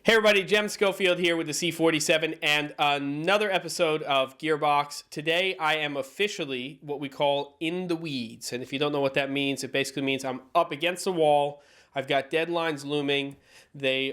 Hey everybody, Jem Schofield here with the C47 and another episode of Gearbox. Today I am officially what we call in the weeds, and if you don't know what that means, it basically means I'm up against the wall. I've got deadlines looming. They're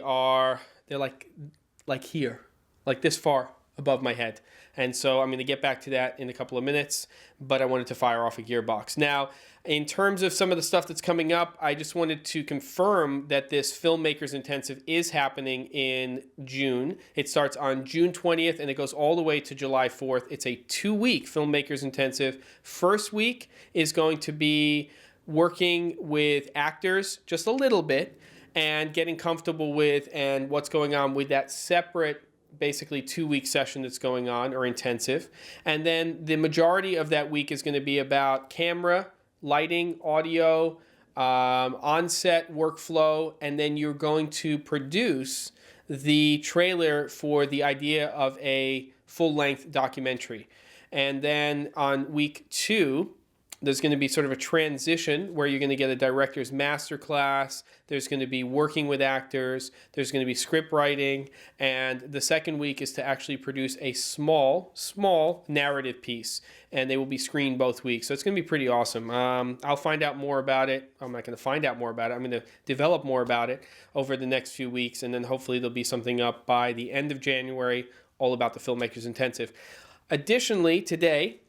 like here, like this far above my head. And so I'm going to get back to that in a couple of minutes, but I wanted to fire off a Gearbox. Now, in terms of some of the stuff that's coming up, I just wanted to confirm that this Filmmakers Intensive is happening in June. It starts on June 20th and it goes all the way to July 4th. It's a 2-week Filmmakers Intensive. First week is going to be working with actors just a little bit and getting comfortable with and what's going on with that separate basically 2-week session that's going on, or intensive. And then the majority of that week is going to be about camera, lighting, audio, on-set workflow, and then you're going to produce the trailer for the idea of a full-length documentary. And then on week 2, there's going to be sort of a transition where you're going to get a director's masterclass. There's going to be working with actors. There's going to be script writing. And the second week is to actually produce a small narrative piece. And they will be screened both weeks. So it's going to be pretty awesome. I'll find out more about it. I'm not going to find out more about it. I'm going to develop more about it over the next few weeks. And then hopefully there'll be something up by the end of January all about the Filmmakers Intensive. Additionally, today,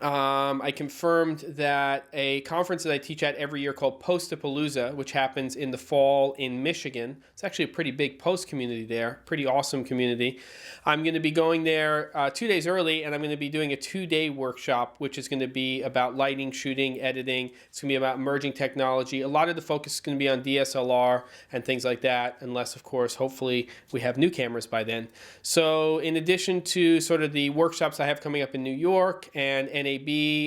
I confirmed that a conference that I teach at every year called Postapalooza, which happens in the fall in Michigan. It's actually a pretty big post community there, pretty awesome community. I'm going to be going there 2 days early, and I'm going to be doing a 2-day workshop, which is going to be about lighting, shooting, editing. It's going to be about emerging technology. A lot of the focus is going to be on DSLR and things like that, unless, of course, hopefully we have new cameras by then. So in addition to sort of the workshops I have coming up in New York and NAB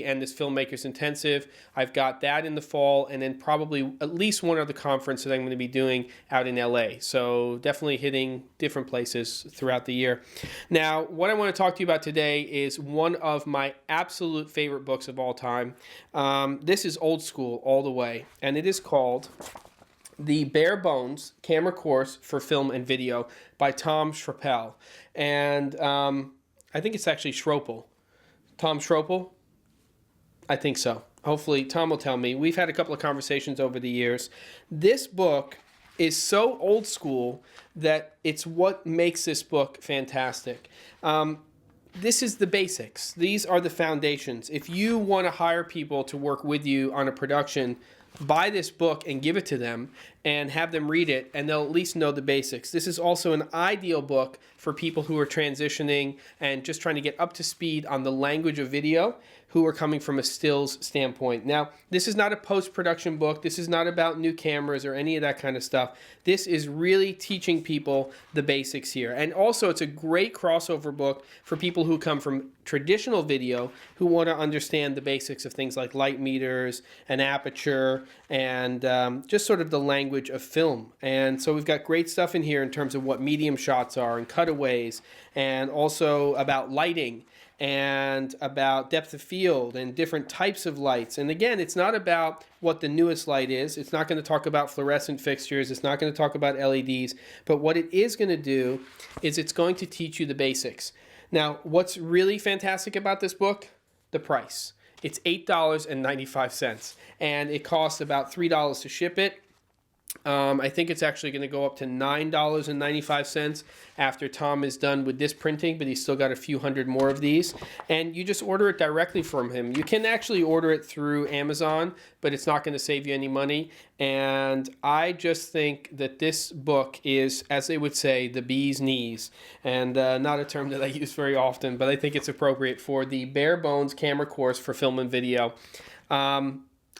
and this Filmmakers Intensive, I've got that in the fall, and then probably at least one other conference that I'm going to be doing out in LA. So definitely hitting different places throughout the year. Now, what I want to talk to you about today is one of my absolute favorite books of all time. This is old school all the way, and it is called The Bare Bones Camera Course for Film and Video by Tom Schroppel. And I think it's actually Schroppel. Tom Schroppel? I think so. Hopefully, Tom will tell me. We've had a couple of conversations over the years. This book is so old school that it's what makes this book fantastic. This is the basics. These are the foundations. If you want to hire people to work with you on a production, buy this book and give it to them and have them read it, and they'll at least know the basics. This is also an ideal book for people who are transitioning and just trying to get up to speed on the language of video, who are coming from a stills standpoint. Now, this is not a post-production book. This is not about new cameras or any of that kind of stuff. This is really teaching people the basics here. And also, it's a great crossover book for people who come from traditional video, who want to understand the basics of things like light meters and aperture and just sort of the language of film. And so we've got great stuff in here in terms of what medium shots are and cutaways, and also about lighting and about depth of field and different types of lights. And again, it's not about what the newest light is. It's not going to talk about fluorescent fixtures. It's not going to talk about LEDs. But what it is going to do is it's going to teach you the basics. Now, what's really fantastic about this book? The price. It's $8.95, and it costs about $3 to ship it. I think it's actually going to go up to $9.95 after Tom is done with this printing, but he's still got a few hundred more of these. And you just order it directly from him. You can actually order it through Amazon, but it's not going to save you any money. And I just think that this book is, as they would say, the bee's knees. And not a term that I use very often, but I think it's appropriate for the Bare Bones Camera Course for Film and Video.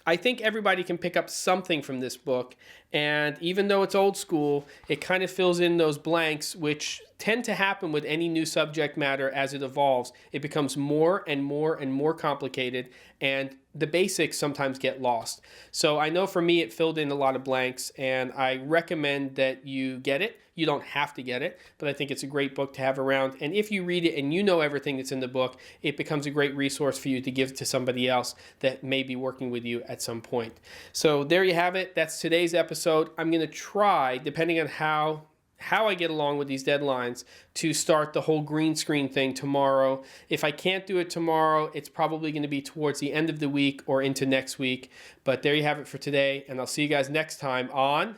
I think everybody can pick up something from this book, and even though it's old school, it kind of fills in those blanks, which tend to happen with any new subject matter as it evolves. It becomes more and more and more complicated, and the basics sometimes get lost. So I know for me it filled in a lot of blanks, and I recommend that you get it. You don't have to get it, but I think it's a great book to have around. And if you read it and you know everything that's in the book, it becomes a great resource for you to give to somebody else that may be working with you at some point. So there you have it. That's today's episode. I'm going to try, depending on how how I get along with these deadlines to start the whole green screen thing tomorrow. If I can't do it tomorrow, it's probably going to be towards the end of the week or into next week. But there you have it for today, and I'll see you guys next time on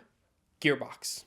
Gearbox.